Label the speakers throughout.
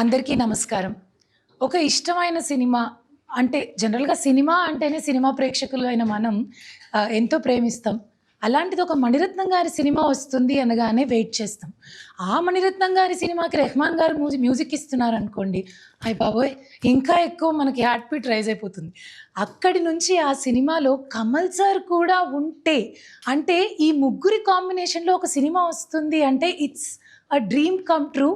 Speaker 1: అందరికీ నమస్కారం. ఒక ఇష్టమైన సినిమా అంటే జనరల్‌గా సినిమా అంటేనే సినిమా ప్రేక్షకులు అయిన మనం ఎంతో ప్రేమిస్తాం. అలాంటిది ఒక మణిరత్నం గారి సినిమా వస్తుంది అనగానే వెయిట్ చేస్తాం. ఆ మణిరత్నం గారి సినిమాకి రెహమాన్ గారు మ్యూజిక్ ఇస్తున్నారనుకోండి, అయ్య బాబోయ్! ఇంకా ఎక్కువ మనకి హార్ట్ బీట్ రైజ్ అయిపోతుంది. అక్కడి నుంచి ఆ సినిమాలో కమల్ సార్ కూడా ఉంటే, అంటే ఈ ముగ్గురి కాంబినేషన్‌లో ఒక సినిమా వస్తుంది అంటే it's a dream come true.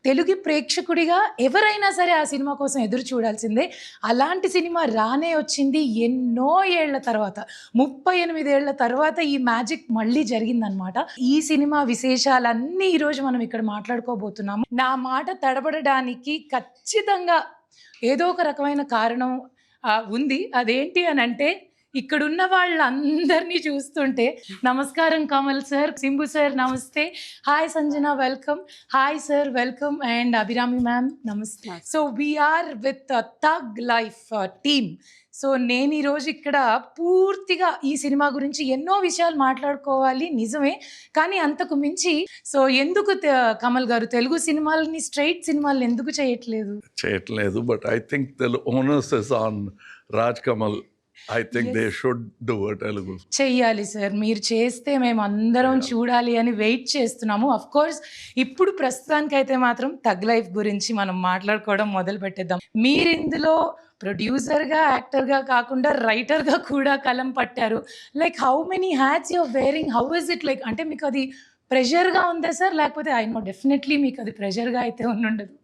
Speaker 1: Telugu ప్రేక్షకుడిగా ఎవరైనా సరే ఆ సినిమా కోసం ఎదురు చూడాల్సిందే. అలాంటి సినిమా రానే వచ్చింది ఎన్నో ఏళ్ల తర్వాత. 38 ఏళ్ల తర్వాత ఈ మ్యాజిక్ మళ్ళీ జరిగిందనమాట. ఈ సినిమా విశేషాలన్నీ ఈరోజు మనం ఇక్కడ మాట్లాడుకోబోతున్నాము. నా మాట తడబడడానికి ఖచ్చితంగా ఏదో ఒక రకమైన కారణం ఉంది. అదేంటి అనంటే ఇక్కడున్న వాళ్ళందరినీ చూస్తుంటే నమస్కారం కమల్ సార్, సింబు సార్ నమస్తే, hi Sanjana welcome, hi sir welcome and Abhirami ma'am నమస్తే. So we're with Thug Life team. So నేను ఈరోజు ఇక్కడ పూర్తిగా ఈ సినిమా గురించి ఎన్నో విషయాలు మాట్లాడుకోవాలి నిజమే, కానీ అంతకు మించి సో ఎందుకు కమల్ గారు తెలుగు సినిమాలని స్ట్రైట్ సినిమాలు ఎందుకు చేయట్లేదు?
Speaker 2: But I think the owners is on Raj Kamal. I think they should do it.
Speaker 1: చెయ్యాలి సార్, మీరు చేస్తే మేము అందరం చూడాలి అని వెయిట్ చేస్తున్నాము. అఫ్ కోర్స్ ఇప్పుడు ప్రస్తుతానికైతే మాత్రం థగ్ లైఫ్ గురించి మనం మాట్లాడుకోవడం మొదలు పెట్టేద్దాం. మీరు ఇందులో ప్రొడ్యూసర్గా, యాక్టర్గా కాకుండా రైటర్గా కూడా కలం పట్టారు. Like how many hats you're wearing, how is it like? అంటే మీకు అది ప్రెషర్గా ఉందా సార్, లేకపోతే ఐ నో డెఫినెట్లీ మీకు అది ప్రెషర్గా అయితే ఉండదు.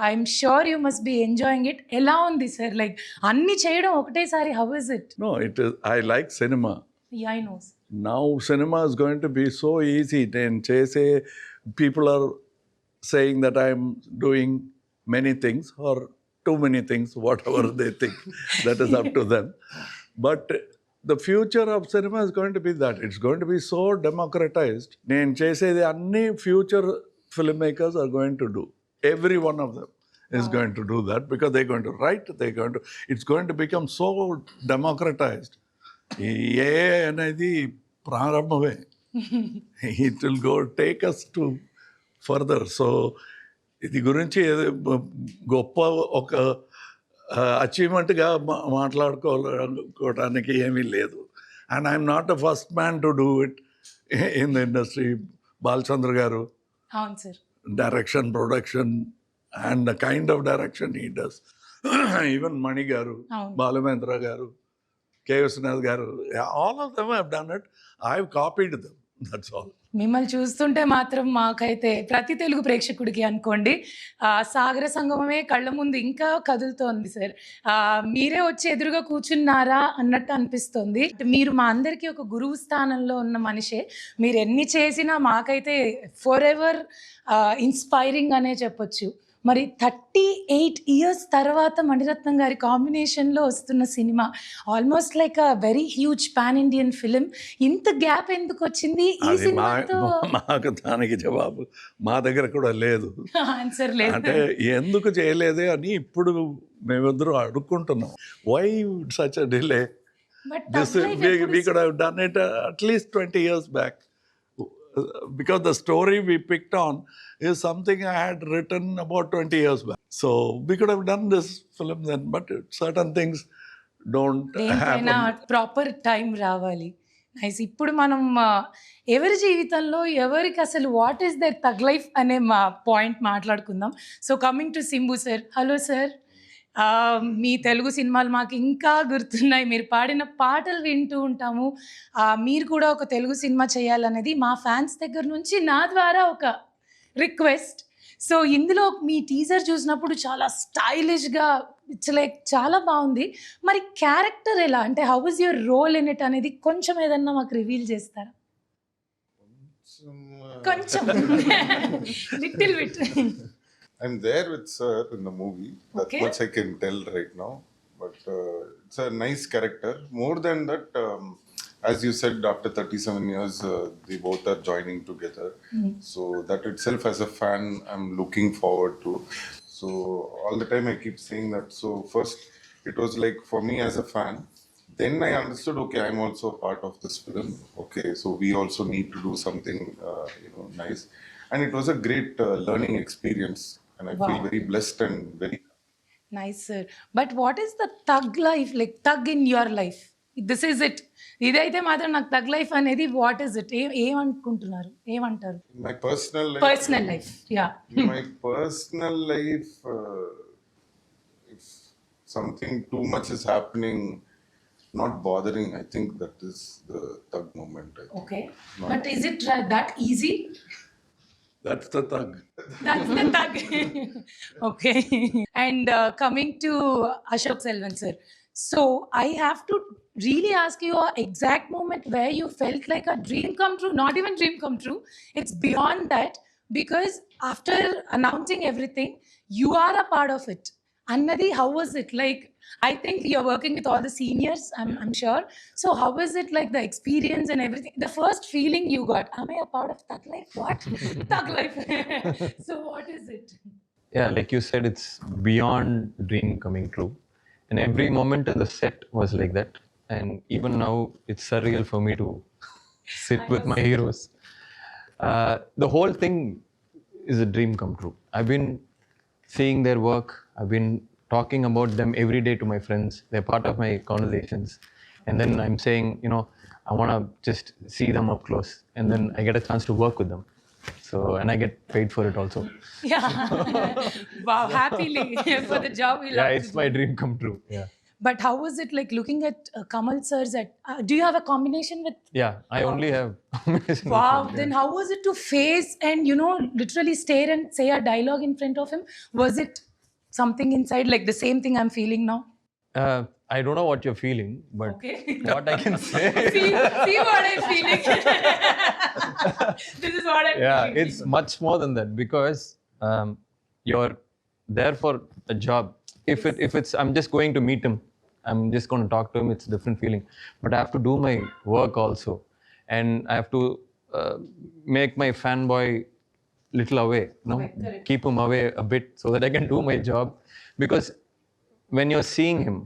Speaker 1: I'm sure you must be enjoying it. ఎలా ఉంది సార్, లైక్ అన్ని చేయడం ఒకటేసారి? How is it?
Speaker 2: No, it is. I like cinema.
Speaker 1: Yeah, I know.
Speaker 2: Now cinema is going to be so easy. Then say people are saying that I'm doing many things or too many things, whatever they think. That is up to them. But the future of cinema is going to be that. It's going to be so democratized. Then say the any future filmmakers are going to do. Every one of them is going to do that because they're going to write, it's going to become so democratized. అనేది ప్రారంభమే. It will go take us to further. So ఇది గురించి గొప్ప ఒక అచీవ్మెంట్గా మాట్లాడుకోవడానికి ఏమీ లేదు. And I'm not the first man to do it in the industry. Balachandra గారు,
Speaker 1: అవును sir,
Speaker 2: direction, production, and the kind of direction he does. Even Mani Garu, Balamendra Garu, K. Viswanath Garu, all of them have done it. I've copied them. That's all.
Speaker 1: మిమ్మల్ని చూస్తుంటే మాత్రం మాకైతే ప్రతి తెలుగు ప్రేక్షకుడికి అనుకోండి సాగర సంగమమే కళ్ళ ముందు ఇంకా కదులుతోంది సార్. మీరే వచ్చి ఎదురుగా కూర్చున్నారా అన్నట్టు అనిపిస్తుంది. మీరు మా అందరికీ ఒక గురువు స్థానంలో ఉన్న మనిషే. మీరు ఎన్ని చేసినా మాకైతే ఫర్ ఎవర్ ఇన్స్పైరింగ్ అనే చెప్పొచ్చు. మరి 38 years తర్వాత మణిరత్నం గారి కాంబినేషన్లో వస్తున్న cinema, almost like a very huge pan Indian film. ఇంత గ్యాప్ ఎందుకు వచ్చింది ఈ సినిమాతో?
Speaker 2: మాకు దానికి జవాబు మా దగ్గర కూడా లేదు,
Speaker 1: ఆన్సర్ లేదు.
Speaker 2: అంటే ఎందుకు చేయలేదే అని ఇప్పుడు మేమిద్దరూ అడుక్కుంటున్నాం. Why such a delay? We could have done it at least 20 years back. Because the story we picked on is something I had written about 20 years back. So we could have done this film then, but certain things don't happen.
Speaker 1: Proper time రావాలి. Nice. ఇప్పుడు మనం ఎవరి జీవితంలో ఎవరికి అసలు what is their Thug Life అనే మా point మాట్లాడుకుందాం. So coming to Simbu sir. Hello sir, మీ తెలుగు సినిమాలు మాకు ఇంకా గుర్తున్నాయి. మీరు పాడిన పాటలు వింటూ ఉంటాము. మీరు కూడా ఒక తెలుగు సినిమా చేయాలనేది మా ఫ్యాన్స్ దగ్గర నుంచి నా ద్వారా ఒక రిక్వెస్ట్. సో ఇందులో మీ టీజర్ చూసినప్పుడు చాలా స్టైలిష్గా, ఇట్స్ లైక్ చాలా బాగుంది. మరి క్యారెక్టర్ ఎలా, అంటే how is your role in it అనేది కొంచెం ఏదన్నా మాకు రివీల్ చేస్తారా? కొంచెం little bit.
Speaker 3: I'm there with sir in the movie. That's much I can tell right now. But it's a nice character. More than that, as you said, after 37 years, they both are joining together. So that itself, as a fan, I'm looking forward to. So all the time I keep saying that. So first, it was like for me as a fan. Then I understood, okay, I'm also part of this film. Okay, so we also need to do something, nice. And it was a great learning experience. and I
Speaker 1: Wow.
Speaker 3: feel very blessed and very.
Speaker 1: Nice, sir. But what is the thug life, like thug in your life? This is it. ఇదైతే మాత్రం నాకు thug life అనేది what is it ఏమనుకుంటున్నారు ఏమంటారు
Speaker 3: My personal life.
Speaker 1: Personal life yeah
Speaker 3: My personal life, if something too much is happening, not bothering, I think that is the thug moment. I think.
Speaker 1: Okay but is it that easy
Speaker 2: That's the thug.
Speaker 1: That's the thug. Okay. And coming to Ashok Selvan, sir. So I have to really ask you an exact moment where you felt like a dream come true. Not even dream come true. It's beyond that because after announcing everything, you are a part of it. Annadi, how was it? Like, I think you're working with all the seniors, I'm sure. So how was it like the experience and everything? The first feeling you got, am I a part of Thug Life? What? Thug Life. So what is it?
Speaker 4: Yeah, like you said, it's beyond dream coming true. And every moment in the set was like that. And even now, it's surreal for me to sit with my heroes. The whole thing is a dream come true. I've been seeing their work. I've been talking about them every day to my friends. They're part of my conversations. And then I'm saying, you know, I want to just see them up close. And then I get a chance to work with them. So, and I get paid for it also.
Speaker 1: Yeah. Wow, happily for the job we love.
Speaker 4: Yeah,
Speaker 1: to
Speaker 4: it's
Speaker 1: do.
Speaker 4: my dream come true. Yeah.
Speaker 1: But how was it like looking at Kamal sir's at, do you have a combination with
Speaker 4: Yeah, I only have combination of
Speaker 1: wow,
Speaker 4: them,
Speaker 1: then how was it to face and, you know, literally stare and say a dialogue in front of him? Was it something inside, like the same thing I'm feeling now?
Speaker 4: I don't know what you're feeling, but
Speaker 1: Okay.
Speaker 4: what I can say.
Speaker 1: See what I'm feeling. This is what I'm
Speaker 4: Yeah,
Speaker 1: feeling.
Speaker 4: it's much more than that because you're there for a job. If it's I'm just going to meet him, I'm just going to talk to him. It's a different feeling, but I have to do my work also, and I have to make my fanboy little away. No,
Speaker 1: Away, correct.
Speaker 4: keep him away a bit so that I can do my job. Because when you're seeing him,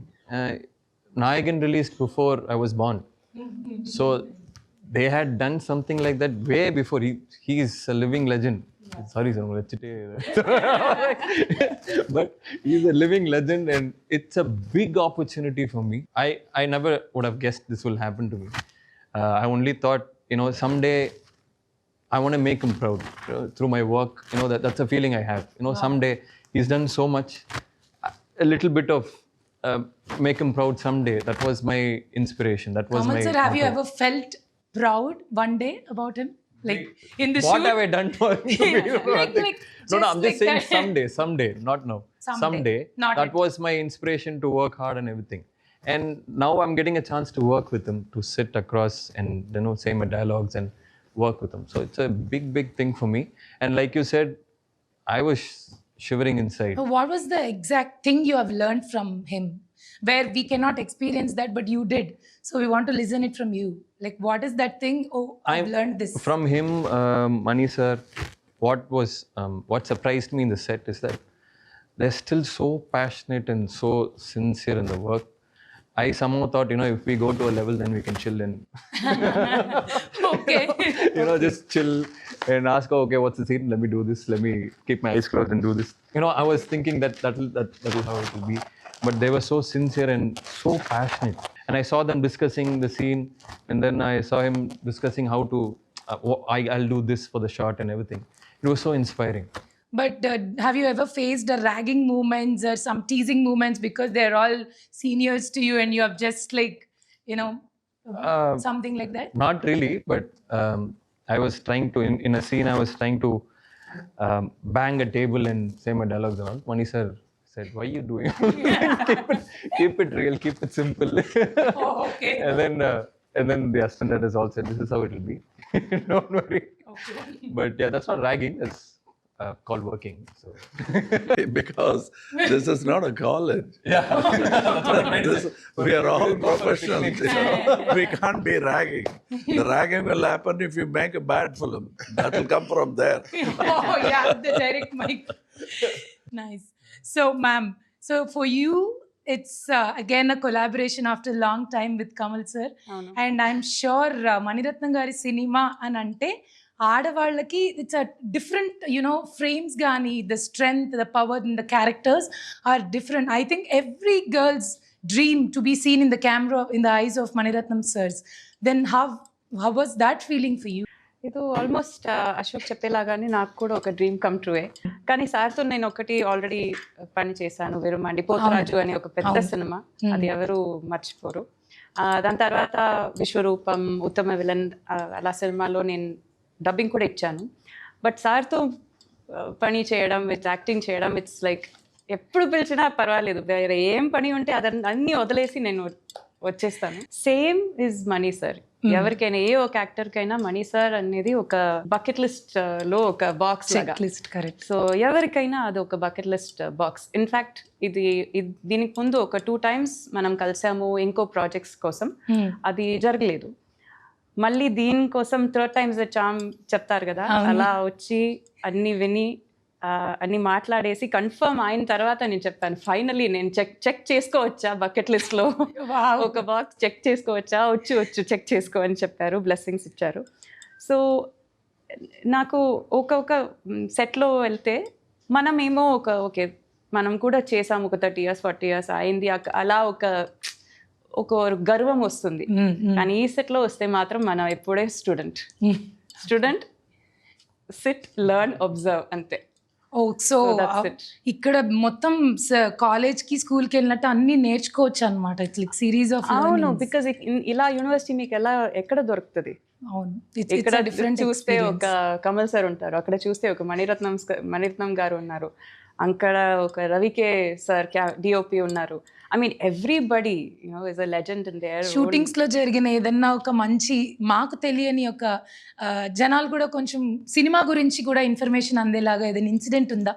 Speaker 4: Nayagan released before I was born, so they had done something like that way before. He is a living legend. Sorry, sir, but he's a living legend, and it's a big opportunity for me. I never would have guessed this will happen to me. I only thought, you know, someday I want to make him proud through my work. You know, that's a feeling I have. You know, someday he's done so much. A little bit of make him proud someday. That was my inspiration. That was
Speaker 1: Kamal
Speaker 4: my.
Speaker 1: sir, have you
Speaker 4: motto.
Speaker 1: ever felt proud one day about him? Like in the
Speaker 4: What
Speaker 1: shoot?
Speaker 4: have I done for him to be nothing?
Speaker 1: like
Speaker 4: No,
Speaker 1: just
Speaker 4: I'm just
Speaker 1: like
Speaker 4: saying
Speaker 1: that.
Speaker 4: someday, not now.
Speaker 1: Someday, not
Speaker 4: That
Speaker 1: yet.
Speaker 4: was my inspiration to work hard and everything. And now I'm getting a chance to work with him, to sit across and, you know, say my dialogues and work with him. So it's a big thing for me. And like you said, I was shivering inside.
Speaker 1: What was the exact thing you have learned from him where we cannot experience that, but you did? So we want to listen it from you. Like, what is that thing? Oh, I've learned this.
Speaker 4: From him, Mani sir, what surprised me in the set is that they're still so passionate and so sincere in the work. I somehow thought, you know, if we go to a level, then we can chill and,
Speaker 1: Okay.
Speaker 4: you know, just chill and ask, oh, okay, what's the scene? Let me do this. Let me keep my eyes closed and do this. You know, I was thinking that'll how it will be. But they were so sincere and so passionate. And I saw them discussing the scene, and then I saw him discussing how to, I'll do this for the shot and everything. It was so inspiring.
Speaker 1: But have you ever faced a ragging moments or some teasing moments because they're all seniors to you and you have just like, you know, something like that?
Speaker 4: Not really, but I was trying to, in a scene, I was trying to bang a table and say my dialogues and all. Mani sir said, why are you doing? keep it real, keep it simple.
Speaker 1: Oh, okay.
Speaker 4: And then the assistant has all said, this is how it will be. Don't worry.
Speaker 1: Okay.
Speaker 4: But yeah, that's not ragging. That's called working. So
Speaker 2: Because this is not a college.
Speaker 4: yeah,
Speaker 2: We are all professionals. You know? We can't be ragging. The ragging will happen if you make a bad film. That will come from there.
Speaker 1: Oh, yeah, the direct mic. Nice. So, ma'am, so for you, it's again a collaboration after a long time with Kamal sir.
Speaker 5: అవును.
Speaker 1: And I'm sure Maniratnam gari cinema అని అంటే ఆడవాళ్ళకి it's a different frames కానీ the strength the power in the characters are different. I think every girl's dream to be seen in the camera in the eyes of Maniratnam sirs. Then how was that feeling for you?
Speaker 5: ఇది almost Ashok చెప్పేలాగానే నాకు కూడా ఒక dream come ట్రూయే. కానీ సార్తో నేను ఒకటి already పని చేశాను, విరుమండి పోతరాజు అని ఒక పెద్ద సినిమా, అది ఎవరు మర్చిపోరు. దాని తర్వాత విశ్వరూపం, ఉత్తమ విలన్, అలా సినిమాలో నేను డబ్బింగ్ కూడా ఇచ్చాను. బట్ సార్తో పని చేయడం, విత్ యాక్టింగ్ చేయడం, ఇట్స్ లైక్ ఎప్పుడు పిలిచినా పర్వాలేదు, వేరే ఏం పని ఉంటే అన్ని వదిలేసి నేను వచ్చేస్తాను. Same is money sir. ఎవరికైనా ఏ ఒక యాక్టర్కైనా మనీ సార్ అనేది ఒక బకెట్ లిస్ట్ లో ఒక బాక్స్
Speaker 1: లిస్ట్. కరెక్ట్.
Speaker 5: సో ఎవరికైనా అది ఒక బకెట్ లిస్ట్ బాక్స్. ఇన్ఫ్యాక్ట్ దీనికి ముందు ఒక 2 times మనం కలిసాము ఇంకో ప్రాజెక్ట్స్ కోసం, అది జరగలేదు. మళ్ళీ దీనికోసం 3rd time చెప్తారు కదా, అలా వచ్చి అన్ని విని అన్ని మాట్లాడేసి కన్ఫర్మ్ అయిన తర్వాత నేను చెప్పాను, ఫైనలీ నేను చెక్ చేసుకోవచ్చా బకెట్ లిస్ట్ లో ఒక బాక్స్ చెక్ చేసుకోవచ్చా, వచ్చు చెక్ చేసుకో అని చెప్పారు, బ్లెస్సింగ్స్ ఇచ్చారు. సో నాకు ఒక సెట్లో వెళ్తే మనమేమో ఓకే మనం కూడా చేసాము, ఒక 30 years 40 years అయింది, అలా ఒక గర్వం వస్తుంది. కానీ ఈ సెట్లో వస్తే మాత్రం మనం ఎప్పుడే స్టూడెంట్ సిట్ లెర్న్ అబ్జర్వ్ అంతే.
Speaker 1: సో ఇక్కడ మొత్తం కాలేజ్కి స్కూల్కి వెళ్ళినట్టు అన్ని నేర్చుకోవచ్చు అనమాట. It's like series of.
Speaker 5: అవును, బికాజ్ ఇలా యూనివర్సిటీ మీకు ఎక్కడ దొరుకుతుంది?
Speaker 1: అవును,
Speaker 5: ఇక్కడ డిఫరెంట్ చూస్తే ఒక కమల్ సార్ ఉంటారు, అక్కడ చూస్తే ఒక మణిరత్నం గారు ఉన్నారు, అక్కడ ఒక రవికే సార్ డిఓపి ఉన్నారు. I mean everybody is a legend in there.
Speaker 1: Shootings లో జరిగిన ఏదన్నా ఒక మంచి మాకు తెలియని ఒక జనాలు కూడా కొంచెం సినిమా గురించి కూడా ఇన్ఫర్మేషన్ అందేలాగా ఏదైనా ఇన్సిడెంట్ ఉందా?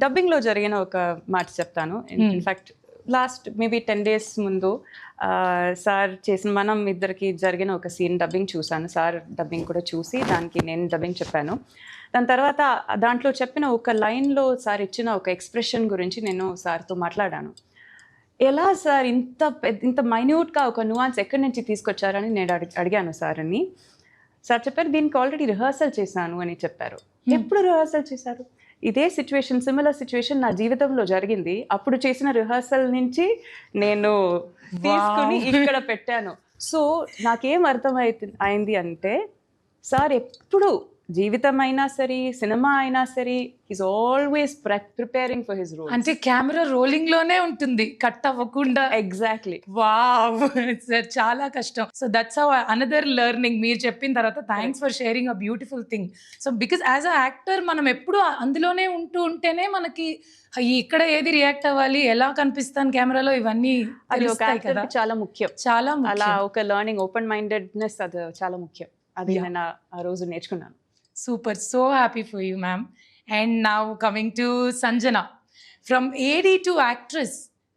Speaker 5: డబ్బింగ్ లో జరిగిన ఒక మాట చెప్తాను. ఇన్ఫాక్ట్ లాస్ట్ మేబీ 10 days ముందు సార్ చేసిన మనం ఇద్దరికి జరిగిన ఒక సీన్ డబ్బింగ్ చూశాను. సార్ డబ్బింగ్ కూడా చూసి దానికి నేను డబ్బింగ్ చెప్పాను. దాని తర్వాత దాంట్లో చెప్పిన ఒక లైన్లో సార్ ఇచ్చిన ఒక ఎక్స్ప్రెషన్ గురించి నేను సార్తో మాట్లాడాను. ఎలా సార్ ఇంత మైన్యూట్గా ఒక నువాన్స్ ఎక్కడి నుంచి తీసుకొచ్చారని నేను అడిగాను సార్ని. సార్ చెప్పారు, దీనికి ఆల్రెడీ రిహర్సల్ చేశాను అని చెప్పారు. ఎప్పుడు రిహర్సల్ చేశారు? ఇదే సిచ్యువేషన్, సిమిలర్ సిచ్యువేషన్ నా జీవితంలో జరిగింది. అప్పుడు చేసిన రిహర్సల్ నుంచి నేను తీసుకుని ఇక్కడ పెట్టాను. సో నాకేం అయింది అంటే సార్ ఎప్పుడు జీవితం అయినా సరే, సినిమా అయినా సరే, is always preparing for his role.
Speaker 1: అంటే కెమెరా రోలింగ్ లోనే ఉంటుంది, కట్ అవ్వకుండా.
Speaker 5: ఎగ్జాక్ట్లీ.
Speaker 1: వావ్ సార్, చాలా కష్టం. So that's how another learning మీరు చెప్పిన తర్వాత. Thanks for sharing a beautiful thing. So because as a actor మనం ఎప్పుడు అందులోనే ఉంటేనే మనకి ఇక్కడ ఏది రియాక్ట్ అవ్వాలి, ఎలా కనిపిస్తాను కెమెరాలో, ఇవన్నీ
Speaker 5: చాలా ముఖ్యం.
Speaker 1: చాలా
Speaker 5: అలా ఒక లెర్నింగ్, ఓపెన్ మైండెడ్నెస్ అది చాలా ముఖ్యం. అది నేను ఆ రోజు నేర్చుకున్నాను.
Speaker 1: Super, so happy for you, ma'am. And now coming to Sanjana, from AD to actress,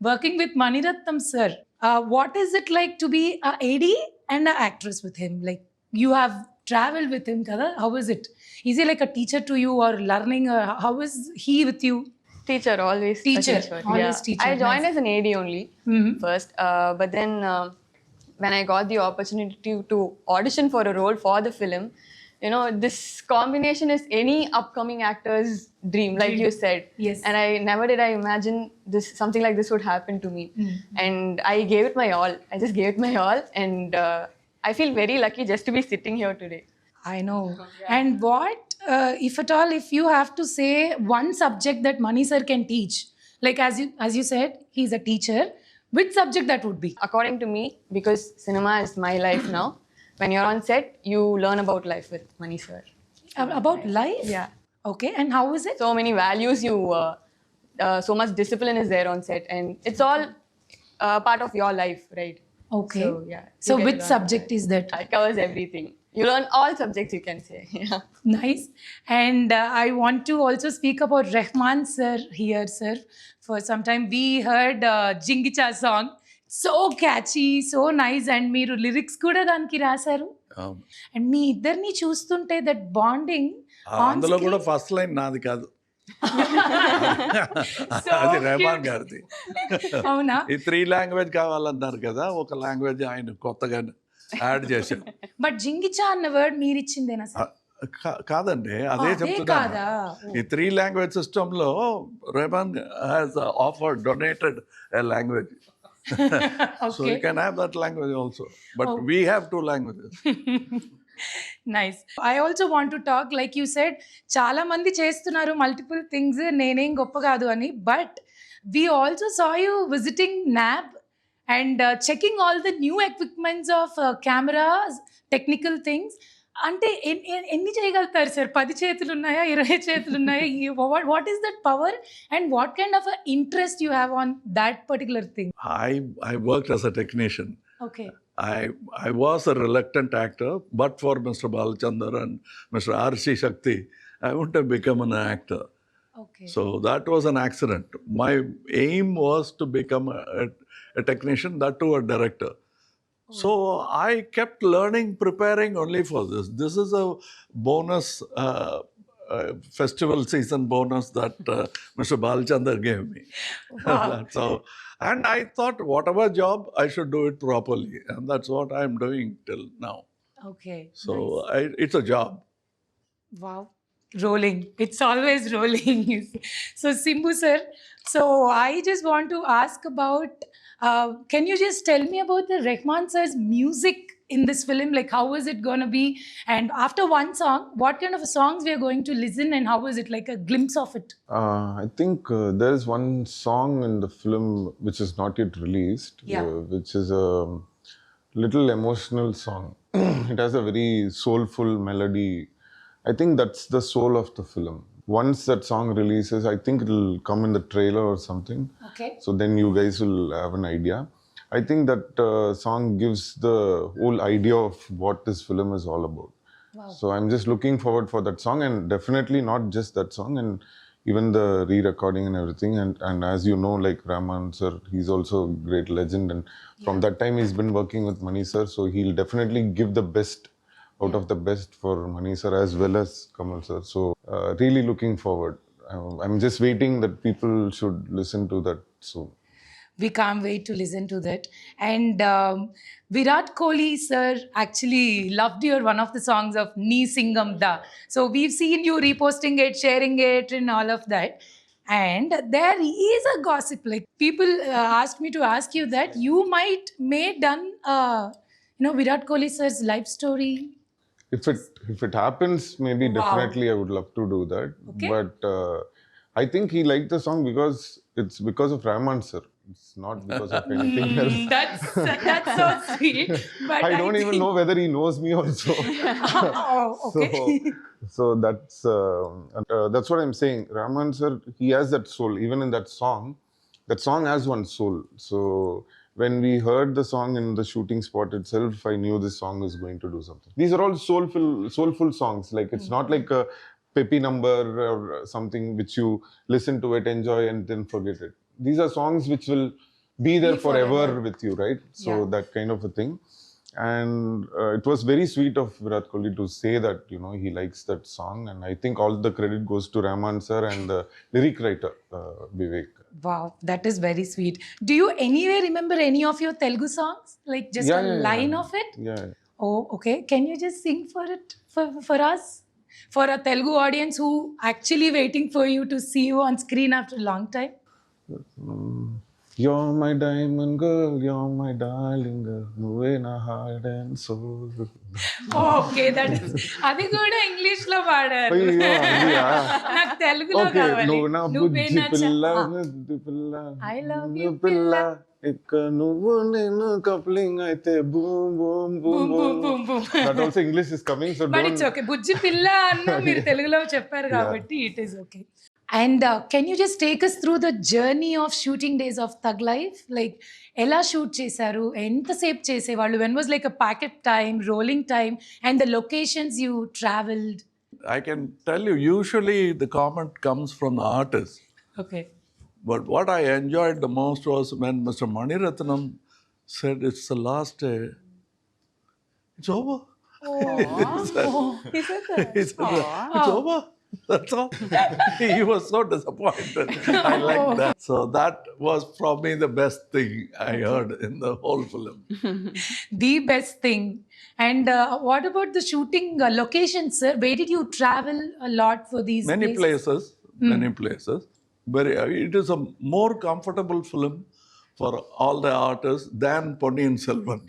Speaker 1: working with Maniratnam sir, what is it like to be a AD and a actress with him? Like you have traveled with him, kada? How is it? Is he like a teacher to you or learning? How is he with you?
Speaker 6: Teacher, always.
Speaker 1: Teacher, always
Speaker 6: yeah.
Speaker 1: teacher.
Speaker 6: I joined as an AD only first, but then when I got the opportunity to audition for a role for the film, this combination is any upcoming actor's dream, like you said.
Speaker 1: Yes.
Speaker 6: And I never did I imagine something like this would happen to me. And I gave it my all. I just gave it my all, and I feel very lucky just to be sitting here today.
Speaker 1: I know. And what, if at all, if you have to say one subject that Mani sir can teach, like as you said, he's a teacher, which subject that would be?
Speaker 6: According to me, because cinema is my life now, when you're on set, you learn about life with Mani sir.
Speaker 1: About life?
Speaker 6: Yeah.
Speaker 1: Okay, and how is it?
Speaker 6: So many values, so much discipline is there on set, and it's all part of your life, right?
Speaker 1: Okay.
Speaker 6: So, yeah.
Speaker 1: So which subject is that?
Speaker 6: It covers everything. You learn all subjects, you can say. Yeah.
Speaker 1: Nice. And I want to also speak about Rahman sir here, sir. For some time we heard Jingicha song. So catchy, so nice. And మీరు lyrics కూడా దానికి రాశారు. And మీ ఇద్దరిని చూస్తుంటే that bonding,
Speaker 2: అందులో కూడా first line నాది కాదు, అది రెహమాన్ గారిది.
Speaker 1: అవునా?
Speaker 2: ఈ 3 language కావాలన్నారు కదా, ఒక లాంగ్వేజ్ ఆయన కొత్తగా యాడ్ చేశారు.
Speaker 1: బట్ జింగిచా అన్న వర్డ్ మీరు ఇచ్చిందేనా సార్?
Speaker 2: కాదండి, అదే
Speaker 1: అదే
Speaker 2: చెప్తున్నాను.
Speaker 1: కాదా?
Speaker 2: ఈ 3 లాంగ్వేజ్ సిస్టంలో Rahman has offered donated a language. So you can have that language also. But we have 2 languages.
Speaker 1: Nice. I also want to talk like you said చాలా మంది చేస్తున్నారు మల్టిపుల్ థింగ్స్, నేనేం గొప్ప కాదు అని. But we also saw you visiting NAB and checking all the new equipments of cameras, technical things. అంటే ఎన్ని చేయగలుగుతారు సార్? 10 చేతులు ఉన్నాయా, 20 చేతులు ఉన్నాయా? What is that power and what kind of interest you have on that particular thing?
Speaker 2: I worked as a technician.
Speaker 1: Okay.
Speaker 2: I was a reluctant actor, but for Mr. Balchandar and Mr. R.C. Shakti, I wouldn't have become an actor.
Speaker 1: Okay.
Speaker 2: So that was an accident. My aim was to become a technician, that too a director. So I kept learning, preparing only for this. This is a bonus, festival season bonus that Mr. Balchandar gave me. That's how. And I thought whatever job, I should do it properly. And that's what I'm doing till now.
Speaker 1: Okay.
Speaker 2: So it's a job.
Speaker 1: Wow. Rolling. It's always rolling. So Simbu sir, so I just want to ask about, can you just tell me about the Rahman sir's music in this film? Like how is it going to be? And after one song, what kind of songs we are going to listen and how is it, like a glimpse of it?
Speaker 3: I think there is one song in the film which is not yet released,
Speaker 1: Yeah.
Speaker 3: which is a little emotional song. It has a very soulful melody. I think that's the soul of the film. Once that song releases, I think it'll come in the trailer or something.
Speaker 1: Okay.
Speaker 3: So then you guys will have an idea. I think that song gives the whole idea of what this film is all about.
Speaker 1: Wow.
Speaker 3: So I'm just looking forward for that song, and definitely not just that song, and even the re-recording and everything. And as you know, like Rahman sir, he's also a great legend, and from that time he's been working with Mani sir, so he'll definitely give the best out of the best for Mani sir as well as Kamal sir. So really looking forward. I'm just waiting that people should listen to that soon.
Speaker 1: We can't wait to listen to that. And Virat Kohli sir actually loved your one of the songs of Nee Singam Da. So we've seen you reposting it, sharing it and all of that. And there is a gossip, like people asked me to ask you that you may done Virat Kohli sir's life story.
Speaker 3: If it happens, maybe
Speaker 1: Wow.
Speaker 3: definitely I would love to do that.
Speaker 1: Okay.
Speaker 3: But I think he liked the song because it's because of Rahman sir. It's not because of anything else.
Speaker 1: That's so sweet. But
Speaker 3: I don't even know whether he knows me also.
Speaker 1: Oh, okay.
Speaker 3: So that's what I'm saying. Rahman sir, he has that soul. Even in that song has one soul. So when we heard the song in the shooting spot itself, I knew this song is going to do something. These are all soulful songs. Like it's not like a peppy number or something which you listen to it, enjoy, and then forget it. These are songs which will be there forever with you, right? So
Speaker 1: Yeah.
Speaker 3: that kind of a thing. And it was very sweet of Virat Kohli to say that, he likes that song. And I think all the credit goes to Rahman sir and the lyric writer, Vivek.
Speaker 1: Wow, that is very sweet. Do you anyway remember any of your Telugu songs? Like just a line of it?
Speaker 3: Yeah.
Speaker 1: Oh, okay. Can you just sing for it for us? For a Telugu audience who actually waiting for you to see you on screen after a long time?
Speaker 3: You're my diamond girl, you're my darling girl, నువ్వే నా heart and soul.
Speaker 1: Okay, that is అది కూడా English లో పాడారు.
Speaker 3: అయ్యో, అదియా?
Speaker 1: నాకు తెలుగులో
Speaker 3: okay,
Speaker 1: కావాలి.
Speaker 3: నువ్వు నా
Speaker 1: నువ్వే
Speaker 3: బుజ్జి
Speaker 1: నా
Speaker 3: పిల్ల,
Speaker 1: చ-
Speaker 3: ముద్దు పిల్ల,
Speaker 1: I love
Speaker 3: ముద్దు
Speaker 1: you,
Speaker 3: పిల్ల, ఇక నువ్వు నేను కప్లింగ్ అయితే boom boom
Speaker 1: Boom,
Speaker 3: boom
Speaker 1: boom,
Speaker 3: boom.
Speaker 1: boom, boom.
Speaker 3: That also English is coming, so
Speaker 1: but it's
Speaker 3: don't.
Speaker 1: Okay. బుజ్జి పిల్ల అన్న మీరు తెలుగులో చెప్పారు కాబట్టి it is okay. And can you just take us through the journey of shooting days of Thug Life? Like ఎలా shoot చేశారు, ఎంతసేపు చేసేవాళ్ళు, when was like a packet time, rolling time, and the locations you travelled?
Speaker 2: I can tell you, usually the comment comes from the artist.
Speaker 1: Okay.
Speaker 2: But what I enjoyed the most was when Mr. Mani Ratnam said, "It's the last day. It's over."
Speaker 5: He said that.
Speaker 2: He said, "It's over." That's all. He was so disappointed. I like that. So that was probably the best thing I heard in the whole film.
Speaker 1: The best thing. And what about the shooting locations, sir? Where did you travel a lot for these
Speaker 2: Many places. It is a more comfortable film for all the artists than Ponniyin Selvan.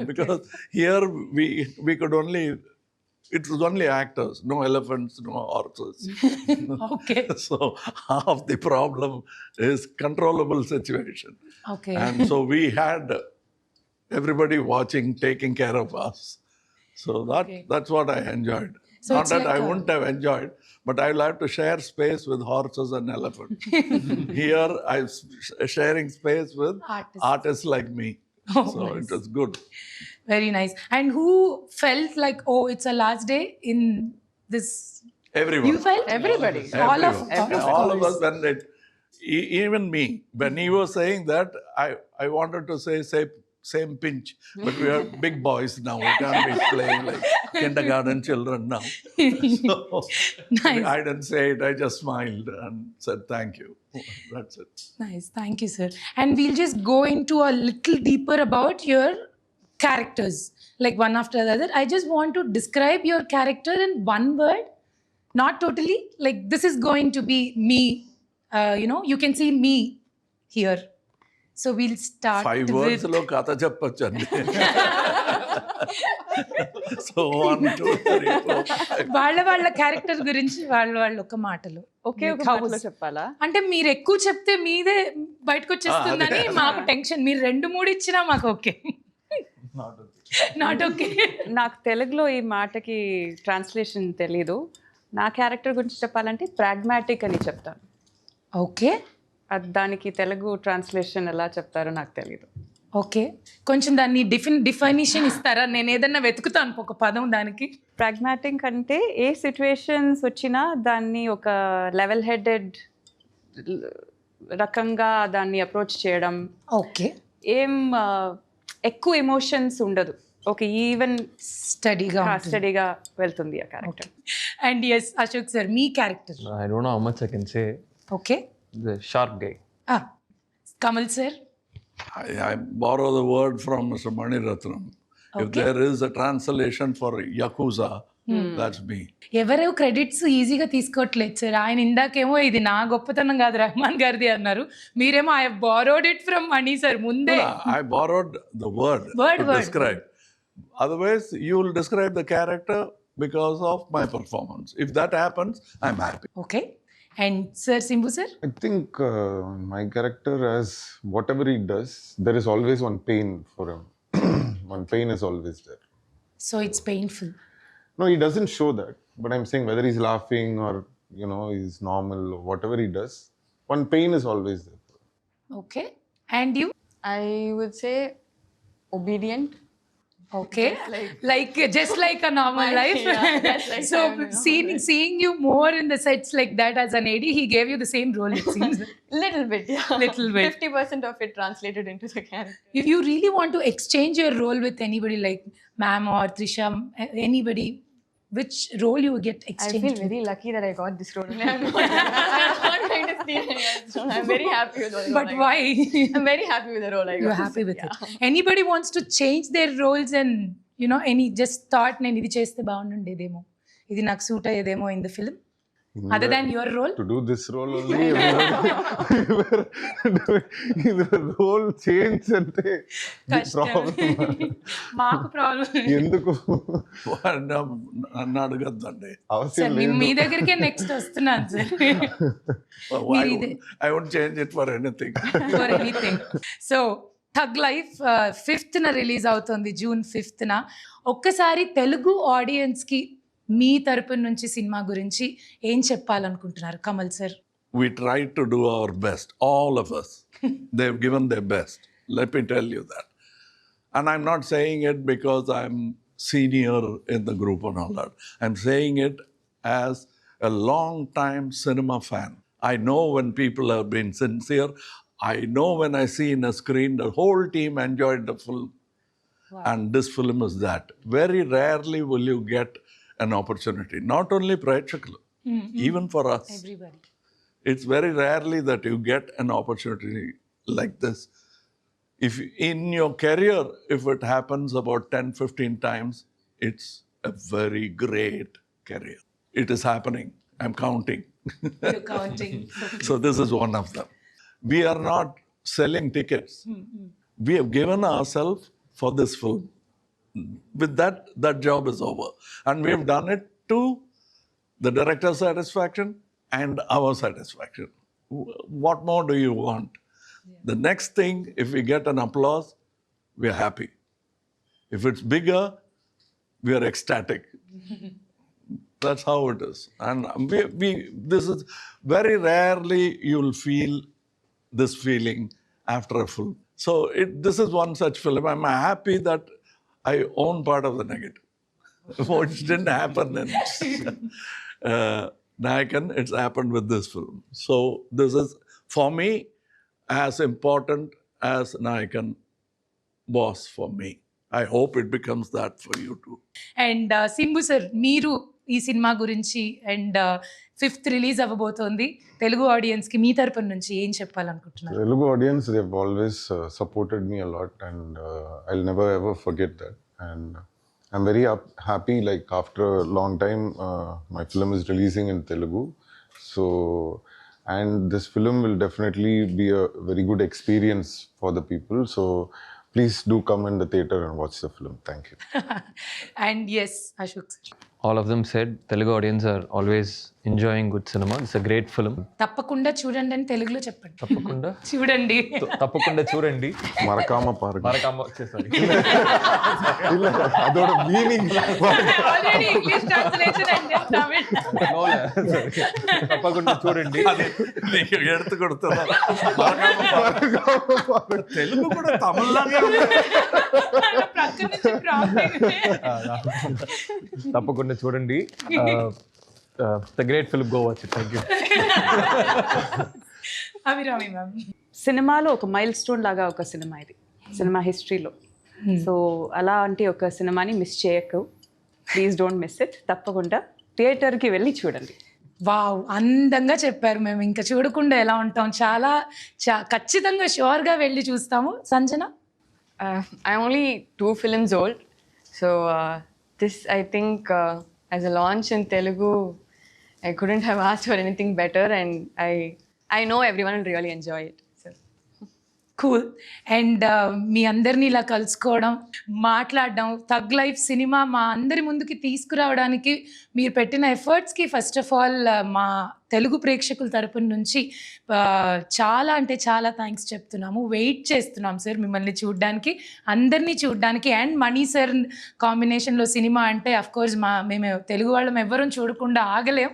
Speaker 2: Because here we could only, it was only actors, no elephants, no horses.
Speaker 1: Okay.
Speaker 2: So half the problem is controllable situation.
Speaker 1: Okay.
Speaker 2: And so we had everybody watching, taking care of us. So that's what I enjoyed.
Speaker 1: So
Speaker 2: Not
Speaker 1: it's
Speaker 2: that
Speaker 1: like
Speaker 2: I wouldn't have enjoyed, but I will have to share space with horses and elephants. Here I'm sharing space with artists like me.
Speaker 1: Oh,
Speaker 2: So
Speaker 1: nice.
Speaker 2: it was good.
Speaker 1: Very nice. And who felt like, oh, it's a last day in this?
Speaker 2: Everyone.
Speaker 1: You felt?
Speaker 5: Everybody.
Speaker 1: All of
Speaker 2: All of
Speaker 1: course.
Speaker 2: us, when even me, when he was saying that, I wanted to say same pinch, but we are big boys now. We can't be playing like kindergarten children now. So
Speaker 1: Nice.
Speaker 2: I didn't say it. I just smiled and said thank you. That's it.
Speaker 1: Nice. Thank you, sir. And we'll just go into a little deeper about your characters, like one after the other. I just want to describe your character in one word, not totally. Like, this is going to be me. You can see me here. So we'll start
Speaker 2: 5 words
Speaker 1: with...
Speaker 2: lo katha cheppachandi. So 1, 2, 3, 4, 5.
Speaker 1: వాళ్ళ character గురించి వాళ్ళు ఒక మాటలు
Speaker 5: ఒకే ఒక
Speaker 1: Like, how
Speaker 5: మాటలో
Speaker 1: was-
Speaker 5: చెప్పాలా?
Speaker 1: అంటే మీరు ఎక్కువ చెప్తే మీదే బయటకు వచ్చేస్తుందని మాకు టెన్షన్. మీరు 2-3 ఇచ్చినా మాకు ఓకే. Not okay.
Speaker 5: నాకు తెలుగులో ఈ మాటకి ట్రాన్స్లేషన్ తెలీదు. నా క్యారెక్టర్ గురించి చెప్పాలంటే ప్రాగ్మాటిక్ అని చెప్తాను.
Speaker 1: ఓకే.
Speaker 5: దానికి తెలుగు ట్రాన్స్లేషన్ ఎలా చెప్తారో నాకు తెలీదు.
Speaker 1: ఓకే, కొంచెం దాన్ని డిఫైనిషన్ ఇస్తారా? నేను ఏదన్నా వెతుకుతాను ఒక పదం దానికి.
Speaker 5: ప్రాగ్మాటిక్ అంటే ఏ సిచ్యువేషన్స్ వచ్చినా దాన్ని ఒక లెవెల్ హెడెడ్ రకంగా దాన్ని అప్రోచ్ చేయడం.
Speaker 1: ఓకే.
Speaker 5: ఏం ఎక్కువ ఎమోషన్స్ ఉండదు. ఒక ఈవెన్ స్టడీగా వెళ్తుంది ఆ character.
Speaker 1: And yes Ashok sir, మీ character.
Speaker 4: I don't know how much I can say.
Speaker 1: Okay.
Speaker 4: The sharp guy.
Speaker 1: Kamal sir.
Speaker 2: I borrow the word from Mr. Mani Ratnam. If there is a translation for Yakuza, that's me.
Speaker 1: ఎవరో credits ఈజీగా తీసుకోవట్లేదు sir. ఆయన ఇందాకేమో ఇది నా గొప్పతనం కాదు రెహమాన్ గారిది అన్నారు, మీరేమో I borrowed it from money sir ముందే.
Speaker 2: I borrowed the word to describe. Otherwise, you will describe the character because of my performance. If that happens, I'm happy.
Speaker 1: Okay. And sir Simbu sir.
Speaker 3: I think my character, as whatever he does, there is always one pain for him. One pain is always there.
Speaker 1: So it's painful.
Speaker 3: No, he doesn't show that. But I'm saying whether he's laughing or, he's normal or whatever he does, one pain is always there.
Speaker 1: Okay. And you?
Speaker 6: I would say obedient.
Speaker 1: Okay, like just like a normal life.
Speaker 6: Yeah, just like
Speaker 1: So
Speaker 6: I'm normal
Speaker 1: seeing you more in the sets like that as an AD, he gave you the same role, it seems.
Speaker 6: Little bit, yeah.
Speaker 1: Little bit.
Speaker 6: 50% of it translated into the character.
Speaker 1: If you really want to exchange your role with anybody like ma'am or Trisha, anybody, which role you would get
Speaker 6: I
Speaker 1: exchanged
Speaker 6: feel
Speaker 1: with?
Speaker 6: very lucky that I got this role. I'm not going to steal anyone's role. I'm very happy with the role.
Speaker 1: But why?
Speaker 6: I'm very happy with the role I got.
Speaker 1: You're happy with it. Anybody wants to change their roles and any just thought నేను ఇది చేస్తే బాగుండేదేమో, ఇది నాకు suit అయ్యేదేమో in the film, other than your role?
Speaker 3: To do this role only, the role change ante the problem.
Speaker 1: మాకు problem.
Speaker 3: ఎందుకు
Speaker 2: నన్ను అడగద్దండి.
Speaker 3: అవసరం
Speaker 1: sir
Speaker 3: లేదు.
Speaker 1: మీ దగ్గరికే నెక్స్ట్ వస్తున్నాను sir.
Speaker 2: I won't change it for anything.
Speaker 1: For anything. So tug life 5th release అవుతుంది, June 5th. ఒక్కసారి తెలుగు ఆడియన్స్కి మీ తరపు నుంచి సినిమా గురించి ఏం చెప్పాలనుకుంటున్నారు Kamal sir?
Speaker 2: We tried to do our best, all of us. They've given their best. Let me tell you that. And I'm not saying it because I'm senior in the group and all that. I'm saying it as a long-time cinema fan. I know when people have been sincere. I know when I see in a screen, the whole team enjoyed the film. Wow. And this film is that. Very rarely will you get an opportunity. Not only Prekshakalu, even for us.
Speaker 1: Everybody.
Speaker 2: It's very rarely that you get an opportunity like this. If in your career, if it happens about 10-15 times, it's a very great career. It is happening. I'm counting.
Speaker 1: You're counting.
Speaker 2: So this is one of them. We are not selling tickets. We have given ourselves for this film. With that job is over. And we have done it to the director's satisfaction and our satisfaction. What more do you want? The next thing, if we get an applause, we are happy. If it's bigger, we are ecstatic. That's how it is. And this is very rarely you'll feel this feeling after a film. So this is one such film. I'm happy that I own part of the negative, which didn't happen in Nayakan. It's happened with this film. So this is, for me, as important as Nayakan was for me. I hope it becomes that for you too.
Speaker 1: And Simbu sir, మీరు ఈ cinema గురించి and 5th release అవ్వబోతోంది, Telugu ఆడియన్స్కి మీ తరపున నుంచి ఏం చెప్పాలనుకుంటున్నారు?
Speaker 3: Telugu audience, they've always supported me a lot, and I'll never ever forget that. And I'm very happy, like after a long time, my film is releasing in Telugu. So, and this film will definitely be a very good experience for the people. So, please do come in the theater and watch the film. Thank you.
Speaker 1: And yes Ashok sir.
Speaker 4: All of them said Telugu audience are always enjoying good cinema. It's a great film.
Speaker 1: తప్పకుండా చూడండి అని తెలుగులో చెప్పండి.
Speaker 4: తప్పకుండా
Speaker 1: చూడండి.
Speaker 4: తప్పకుండా చూడండి.
Speaker 3: Marakama Park.
Speaker 4: మరకమ్మ sorry.
Speaker 3: Adoda meaning.
Speaker 1: Already English translation and Tamil.
Speaker 4: తప్పకుండా చూడండి.
Speaker 2: నీకు ఎడుతు కొడుతున్నా. తెలుగు కూడా తమిళంగా
Speaker 1: ప్రక్కన నుంచి ప్రాంప్టింగ్.
Speaker 4: తప్పకుండా చూడండి. The great film, go watch it. Thank you.
Speaker 1: Abhirami ma'am.
Speaker 5: సినిమాలో ఒక మైల్ స్టోన్ లాగా ఒక సినిమా ఇది, సినిమా హిస్టరీలో. సో అలాంటి ఒక సినిమాని మిస్ చేయకు, ప్లీజ్ డోంట్ మిస్ ఇట్. తప్పకుండా థియేటర్కి వెళ్ళి చూడండి.
Speaker 1: వావ్, అందంగా చెప్పారు. మేము ఇంకా చూడకుండా ఎలా ఉంటాం, చాలా ఖచ్చితంగా షూర్గా వెళ్ళి చూస్తాము. Sanjana?
Speaker 6: I'm only 2 films old, so this, I think, as a launch in Telugu, I couldn't have asked for anything better, and I know everyone will really enjoy it. So.
Speaker 1: Cool. And మీ అందరినీ ఇలా కలుసుకోవడం, మాట్లాడడం, tug life cinema మా అందరి ముందుకి తీసుకురావడానికి మీరు పెట్టిన ఎఫర్ట్స్కి ఫస్ట్ ఆఫ్ ఆల్ మా తెలుగు ప్రేక్షకుల తరపున నుంచి చాలా అంటే చాలా థ్యాంక్స్ చెప్తున్నాము. వెయిట్ చేస్తున్నాం సార్ మిమ్మల్ని చూడడానికి, అందరినీ చూడడానికి. అండ్ మణి సార్ కాంబినేషన్లో సినిమా అంటే అఫ్కోర్స్ మేము తెలుగు వాళ్ళం ఎవ్వరూ చూడకుండా ఆగలేం.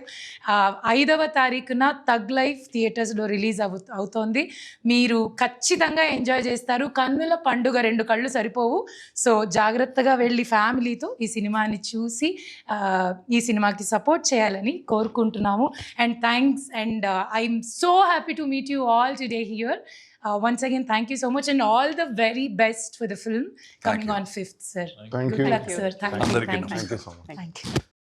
Speaker 1: 5వ తారీఖున థగ్ లైఫ్ థియేటర్స్లో రిలీజ్ అవుతోంది. మీరు ఖచ్చితంగా ఎంజాయ్ చేస్తారు. కన్నుల పండుగ, 2 కళ్ళు సరిపోవు. సో జాగ్రత్తగా వెళ్ళి ఫ్యామిలీతో ఈ సినిమాని చూసి ఈ సినిమాకి సపోర్ట్ చేయాలని కోరుకుంటున్నాము. And thanks, and I'm so happy to meet you all today here. Once again, thank you so much, and all the very best for the film coming on 5th, sir.
Speaker 3: Thank
Speaker 1: Good
Speaker 3: you.
Speaker 1: luck, sir. Thank you.
Speaker 2: అందరికీ
Speaker 1: Thank you.
Speaker 3: Thank you so much.
Speaker 1: Thank you.